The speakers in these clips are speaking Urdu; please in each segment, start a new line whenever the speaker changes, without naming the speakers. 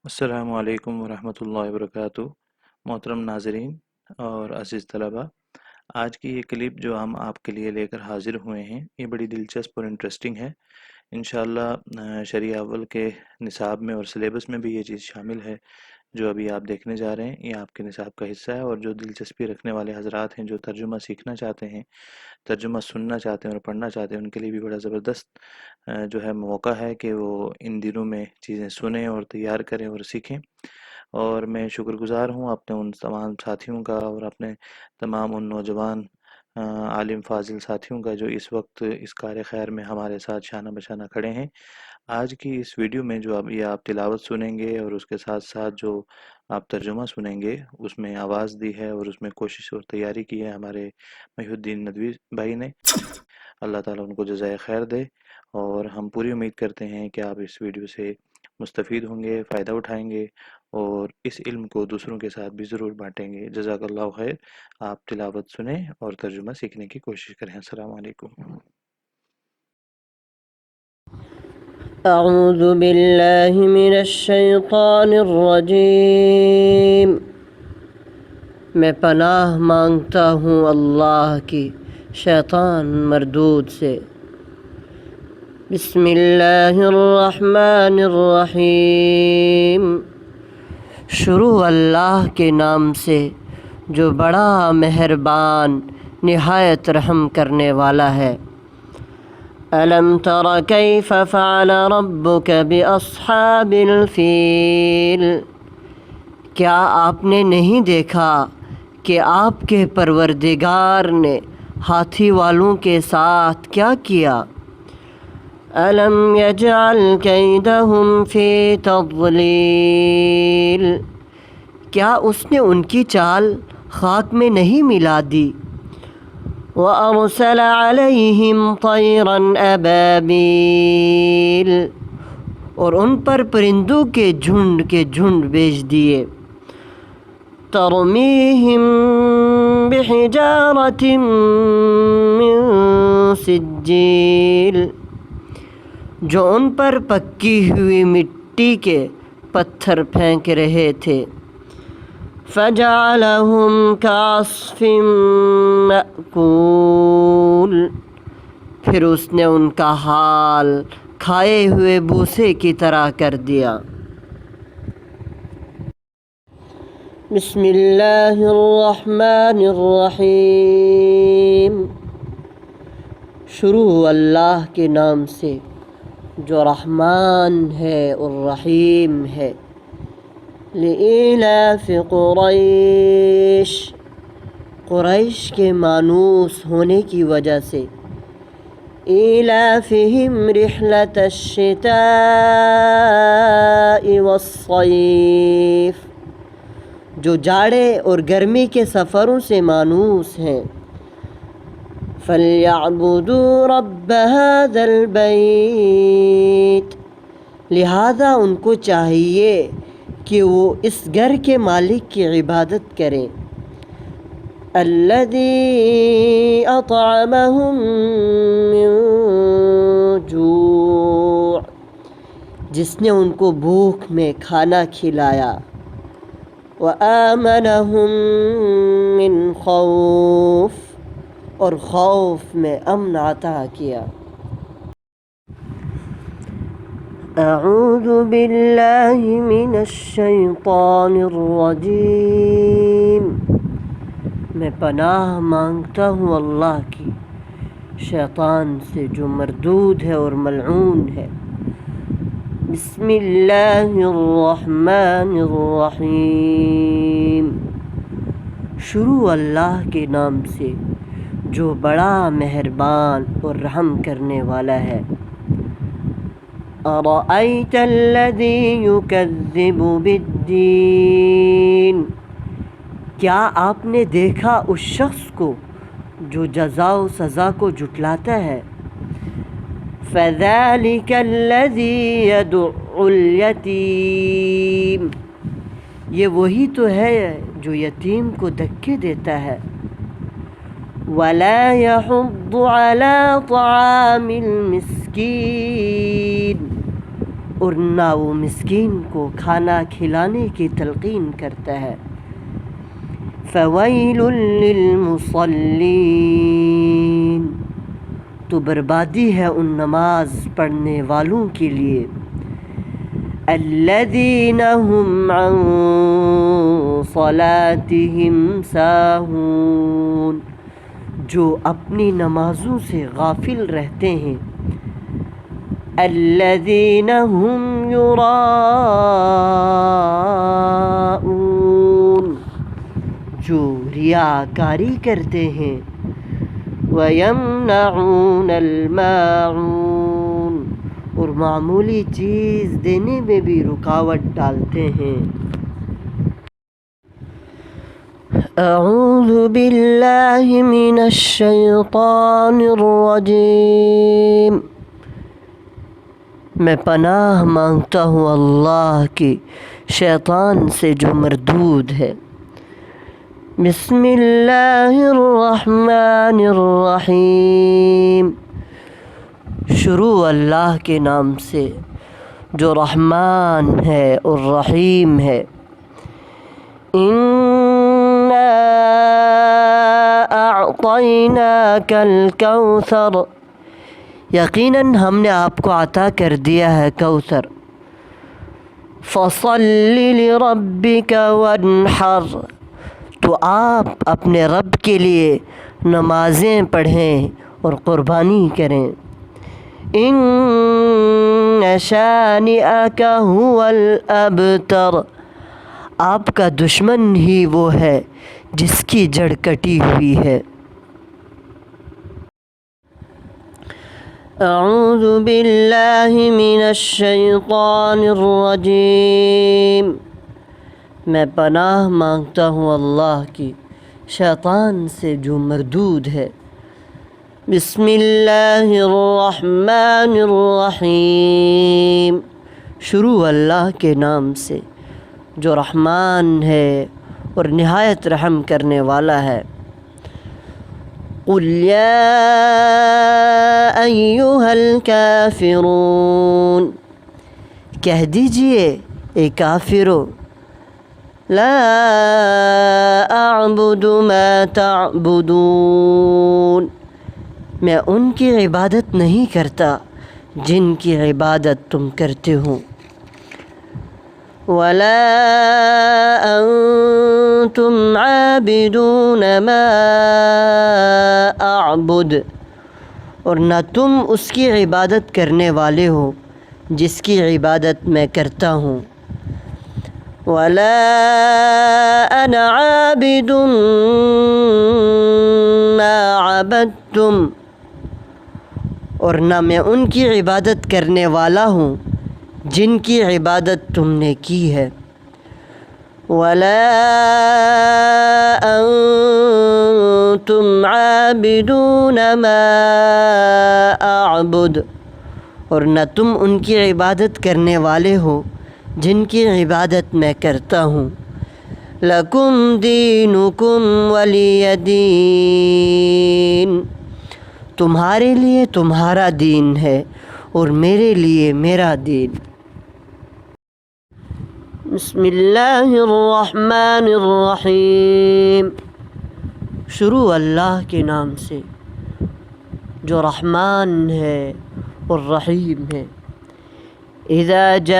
السلام علیکم ورحمۃ اللہ وبرکاتہ۔ محترم ناظرین اور عزیز طلبہ، آج کی یہ کلپ جو ہم آپ کے لیے لے کر حاضر ہوئے ہیں یہ بڑی دلچسپ اور انٹرسٹنگ ہے۔ انشاءاللہ شرعیہ اول کے نصاب میں اور سلیبس میں بھی یہ چیز شامل ہے۔ جو ابھی آپ دیکھنے جا رہے ہیں یہ آپ کے نصاب کا حصہ ہے، اور جو دلچسپی رکھنے والے حضرات ہیں جو ترجمہ سیکھنا چاہتے ہیں، ترجمہ سننا چاہتے ہیں اور پڑھنا چاہتے ہیں، ان کے لیے بھی بڑا زبردست جو ہے موقع ہے کہ وہ ان دنوں میں چیزیں سنیں اور تیار کریں اور سیکھیں۔ اور میں شکر گزار ہوں اپنے ان تمام ساتھیوں کا اور اپنے تمام ان نوجوان عالم فاضل ساتھیوں کا جو اس وقت اس کار خیر میں ہمارے ساتھ شانہ بشانہ کھڑے ہیں۔ آج کی اس ویڈیو میں جو ابھی آپ تلاوت سنیں گے اور اس کے ساتھ ساتھ جو آپ ترجمہ سنیں گے، اس میں آواز دی ہے اور اس میں کوشش اور تیاری کی ہے ہمارے محی الدین ندوی بھائی نے۔ اللہ تعالیٰ ان کو جزائے خیر دے، اور ہم پوری امید کرتے ہیں کہ آپ اس ویڈیو سے مستفید ہوں گے، فائدہ اٹھائیں گے اور اس علم کو دوسروں کے ساتھ بھی ضرور بانٹیں گے۔ جزاک اللہ خیر۔ آپ تلاوت سنیں اور ترجمہ سیکھنے کی کوشش کریں۔ السلام علیکم۔
اعوذ باللہ من الشیطان الرجیم۔ میں پناہ مانگتا ہوں اللہ کی شیطان مردود سے۔ بسم اللہ الرحمن الرحیم۔ شروع اللہ کے نام سے جو بڑا مہربان نہایت رحم کرنے والا ہے۔ أَلَمْ تَرَ كَيْفَ فَعَلَ رَبُّكَ بِأَصْحَابِ الْفِيلِ۔ کیا آپ نے نہیں دیکھا کہ آپ کے پروردگار نے ہاتھی والوں کے ساتھ کیا کیا؟ أَلَمْ يَجْعَلْ كَيْدَهُمْ فِي تَضْلِيلٍ۔ کیا اس نے ان کی چال خاک میں نہیں ملا دی؟ وَأَرْسَلَ عَلَيْهِمْ طَيْرًا أَبَابِيلَ۔ اور ان پر پرندوں کے جھنڈ بھیج دیے۔ تَرْمِيهِمْ بِحِجَارَةٍ مِّن سِجِّيلٍ۔ جو ان پر پکی ہوئی مٹی کے پتھر پھینک رہے تھے۔ فَجَعَلَهُمْ كَعَصْفٍ مَأْكُولٍ۔ پھر اس نے ان کا حال کھائے ہوئے بوسے کی طرح کر دیا۔ بسم اللہ الرحمن الرحیم۔ شروع اللہ کے نام سے جو رحمان ہے اور رحیم ہے۔ لإلاف قریش۔ قریش کے مانوس ہونے کی وجہ سے۔ إِيلَافِهِمْ رِحْلَةَ الشِّتَاءِ وَالصَّيْفِ۔ جو جاڑے اور گرمی کے سفروں سے مانوس ہیں۔ فَلْيَعْبُدُوا رَبَّ هَذَا الْبَيْتِ۔ لہذا ان کو چاہیے کہ وہ اس گھر کے مالک کی عبادت کریں۔ الَّذِي أَطْعَمَهُم مِّن جُوعٍ۔ جس نے ان کو بھوک میں کھانا کھلایا۔ وَآمَنَهُم مِّن خَوْفٍ۔ اور خوف میں امن عطا کیا۔ اعوذ باللہ من الشیطان الرجیم۔ میں پناہ مانگتا ہوں اللہ کی شیطان سے جو مردود ہے اور ملعون ہے۔ بسم اللہ الرحمن الرحیم۔ شروع اللہ کے نام سے جو بڑا مہربان اور رحم کرنے والا ہے۔ أَرَأَيْتَ الَّذِي يُكَذِّبُ بِالدِّينِ۔ کیا آپ نے دیکھا اس شخص کو جو جزا و سزا کو جھٹلاتا ہے؟ فَذَلِكَ الَّذِي يَدُعُّ الْيَتِيمَ۔ یہ وہی تو ہے جو یتیم کو دھکے دیتا ہے۔ وَلَا يَحُضُّ عَلَىٰ طَعَامِ الْمِسْكِينِ۔ اور نہ وہ مسکین کو کھانا کھلانے کی تلقین کرتا ہے۔ فویل للمصلین، تو بربادی ہے ان نماز پڑھنے والوں کے لیے، الذین هم عن صلاتهم ساہون، جو اپنی نمازوں سے غافل رہتے ہیں، الذین هم یراؤون، جو ریاکاری کرتے ہیں، وَيَمْنَعُونَ الْمَاعُونَ، اور معمولی چیز دینے میں بھی رکاوٹ ڈالتے ہیں۔ اعوذ باللہ من الشیطان الرجیم، میں پناہ مانگتا ہوں اللہ کی شیطان سے جو مردود ہے۔ بسم اللہ الرحمن الرحیم، شروع اللہ کے نام سے جو رحمان ہے اور رحیم ہے۔ اِنَّا أَعْطَيْنَاكَ الْكَوْثَرَ، یقیناً ہم نے آپ کو عطا کر دیا ہے کوثر۔ فَصَلِّ لِرَبِّكَ وَانْحَرْ، تو آپ اپنے رب کے لیے نمازیں پڑھیں اور قربانی کریں۔ إِنَّ شَانِئَكَ هُوَ الْأَبْتَرُ، آپ کا دشمن ہی وہ ہے جس کی جڑ کٹی ہوئی ہے۔ اعوذ باللہ من الشیطان الرجیم، میں پناہ مانگتا ہوں اللہ کی شیطان سے جو مردود ہے۔ بسم اللہ الرحمن الرحیم، شروع اللہ کے نام سے جو رحمان ہے اور نہایت رحم کرنے والا ہے۔ قل یا ایہا الکافرون، کہہ دیجئے اے کافرو، لا اعبد ما تعبدون، میں ان کی عبادت نہیں کرتا جن کی عبادت تم کرتے ہو، ولا انتم عابدون ما اعبد، اور نہ تم اس کی عبادت کرنے والے ہو جس کی عبادت میں کرتا ہوں، ولا انا عابد ما عبدتم، اور نہ میں ان کی عبادت کرنے والا ہوں جن کی عبادت تم نے کی ہے، ولا انتم عابدون ما اعبد، اور نہ تم ان کی عبادت کرنے والے ہو جن کی عبادت میں کرتا ہوں، لکم دینکم ولی دین، تمہارے لیے تمہارا دین ہے اور میرے لیے میرا دین۔ بسم اللہ الرحمن الرحیم، شروع اللہ کے نام سے جو رحمان ہے اور رحیم ہے۔ اذا جاء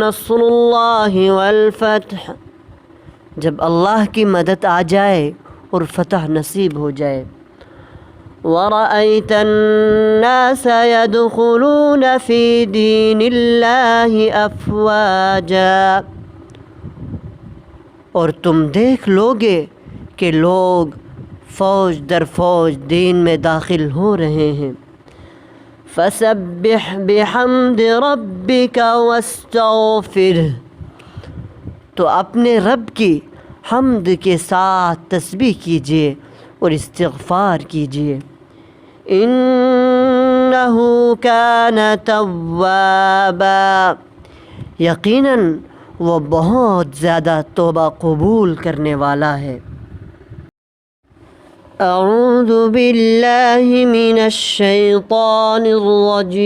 نصر اللہ والفتح، جب اللہ کی مدد آ جائے اور فتح نصیب ہو جائے، وَرَأَيْتَ النَّاسَ يَدْخُلُونَ فِي دِينِ اللَّهِ أَفْوَاجًا، اور تم دیکھ لوگے کہ لوگ فوج در فوج دین میں داخل ہو رہے ہیں۔ فَسَبِّحْ بِحَمْدِ رَبِّكَ وَاسْتَغْفِرْهُ، تو اپنے رب کی حمد کے ساتھ تسبیح کیجیے اور استغفار کیجیے، انہ کان توابا، یقیناً وہ بہت زیادہ توبہ قبول کرنے والا ہے۔ اعوذ باللہ من الشیطان الرجیم،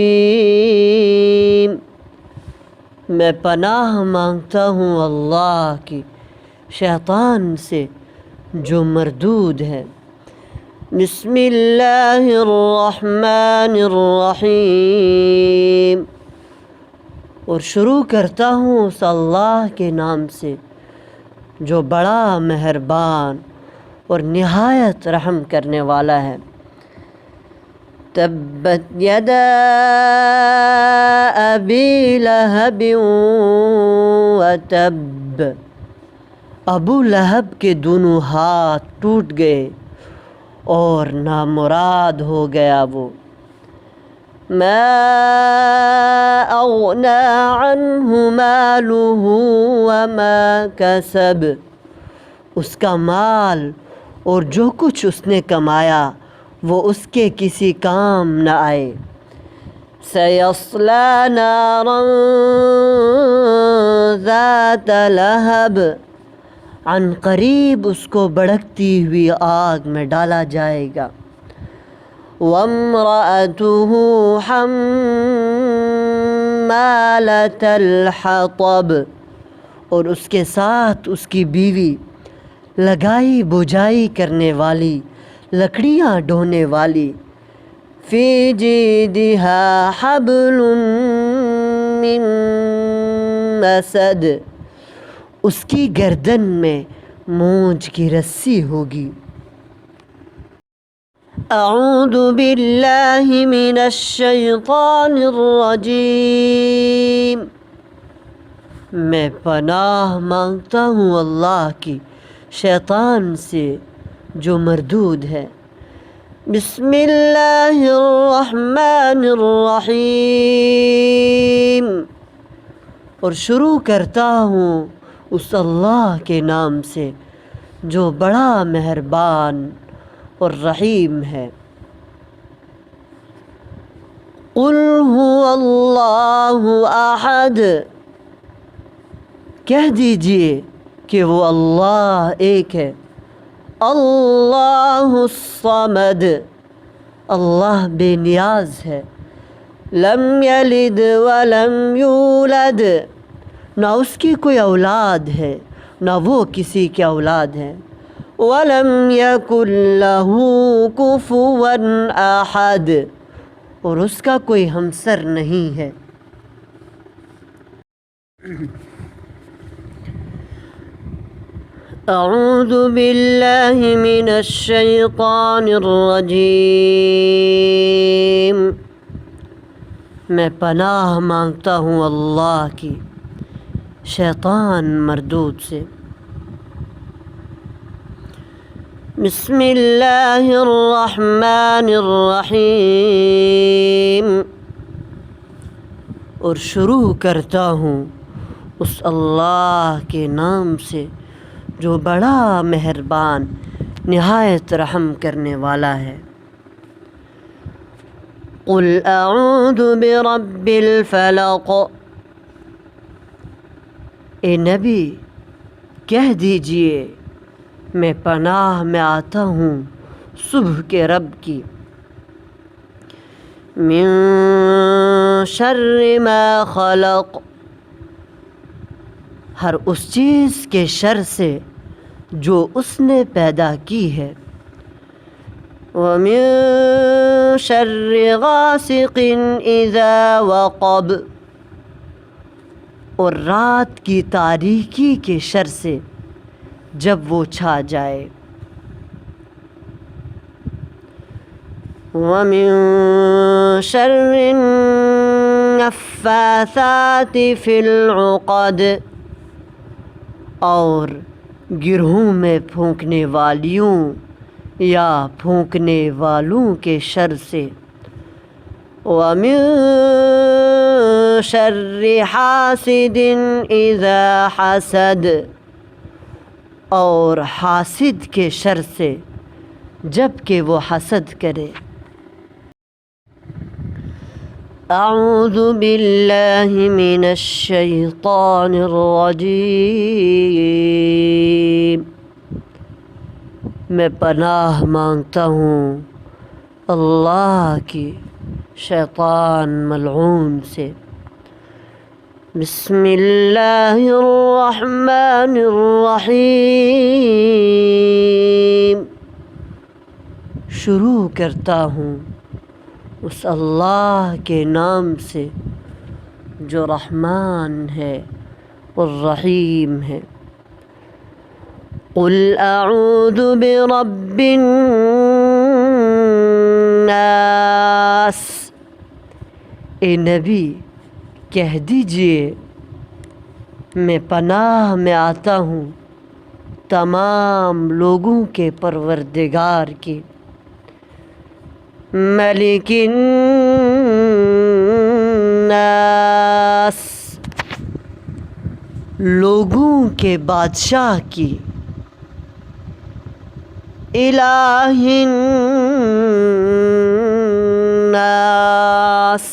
میں پناہ مانگتا ہوں اللہ کی شیطان سے جو مردود ہے۔ بسم اللہ الرحمن الرحیم، اور شروع کرتا ہوں اس اللہ کے نام سے جو بڑا مہربان اور نہایت رحم کرنے والا ہے۔ تبت یدا ابی لہب وتب، ابو لہب کے دونوں ہاتھ ٹوٹ گئے اور نامراد ہو گیا وہ۔ ما اغنى عنہ مالہ وما کسب، اس کا مال اور جو کچھ اس نے کمایا وہ اس کے کسی کام نہ آئے۔ سیصلی نارا ذات لہب، عن قریب اس کو بھڑکتی ہوئی آگ میں ڈالا جائے گا۔ وامرأتہ حمالۃ الحطب، اور اس کے ساتھ اس کی بیوی لگائی بجھائی کرنے والی، لکڑیاں ڈھونے والی۔ فی جیدہا حبل من مسد، اس کی گردن میں مونج کی رسی ہوگی۔ اعوذ باللہ من الشیطان الرجیم، میں پناہ مانگتا ہوں اللہ کی شیطان سے جو مردود ہے۔ بسم اللہ الرحمن الرحیم، اور شروع کرتا ہوں اس اللہ کے نام سے جو بڑا مہربان اور رحیم ہے۔ قل هو اللہ احد، کہہ دیجئے کہ وہ اللہ ایک ہے۔ اللہ الصمد، اللہ بے نیاز ہے۔ لم یلد ولم یولد، نہ اس کی کوئی اولاد ہے نہ وہ کسی کی اولاد ہے۔ ولم یکن لہ کفوا احد، اور اس کا کوئی ہمسر نہیں ہے۔ اعوذ باللہ من الشیطان الرجیم، میں پناہ مانگتا ہوں اللہ کی شیطان مردود سے۔ بسم اللہ الرحمن الرحیم، اور شروع کرتا ہوں اس اللہ کے نام سے جو بڑا مہربان نہایت رحم کرنے والا ہے۔ قل اعوذ برب الفلق، اے نبی کہہ دیجئے میں پناہ میں آتا ہوں صبح کے رب کی۔ من شر ما خلق، ہر اس چیز کے شر سے جو اس نے پیدا کی ہے۔ ومن شر غاسق اذا وقب، اور رات کی تاریکی کے شر سے جب وہ چھا جائے۔ ومن شر النفاثات فی العقد، اور گرہوں میں پھونکنے والیوں یا پھونکنے والوں کے شر سے۔ ومن شر حاسد اذا حسد، اور حاسد کے شر سے جب کہ وہ حسد کرے۔ اعوذ باللہ من الشیطان الرجیم، میں پناہ مانگتا ہوں اللہ کی شیطان ملعون سے۔ بسم اللہ الرحمن الرحیم، شروع کرتا ہوں اس اللہ کے نام سے جو رحمان ہے اور رحیم ہے۔ قل اعوذ برب الناس، اے نبی کہہ دیجئے میں پناہ میں آتا ہوں تمام لوگوں کے پروردگار کی۔ ملک الناس، لوگوں کے بادشاہ کی۔ الہ الناس،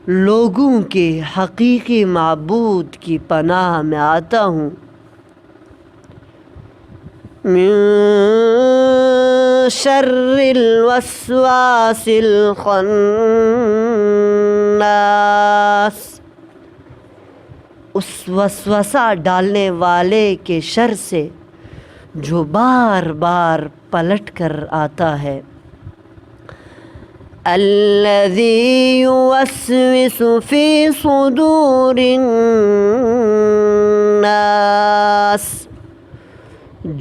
لوگوں کے حقیقی معبود کی پناہ میں آتا ہوں۔ من شر الوسواس الخناس، اس وسوسہ ڈالنے والے کے شر سے جو بار بار پلٹ کر آتا ہے۔ الذی یوسوس فی صدور الناس،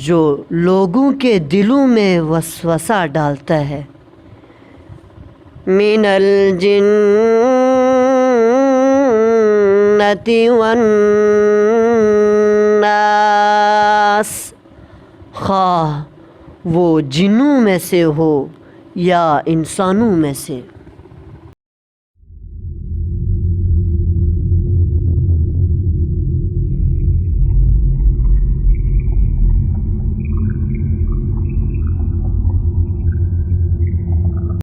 جو لوگوں کے دلوں میں وسوسہ ڈالتا ہے۔ من الجنۃ والناس، خواہ وہ جنوں میں سے ہو یا انسانوں میں سے۔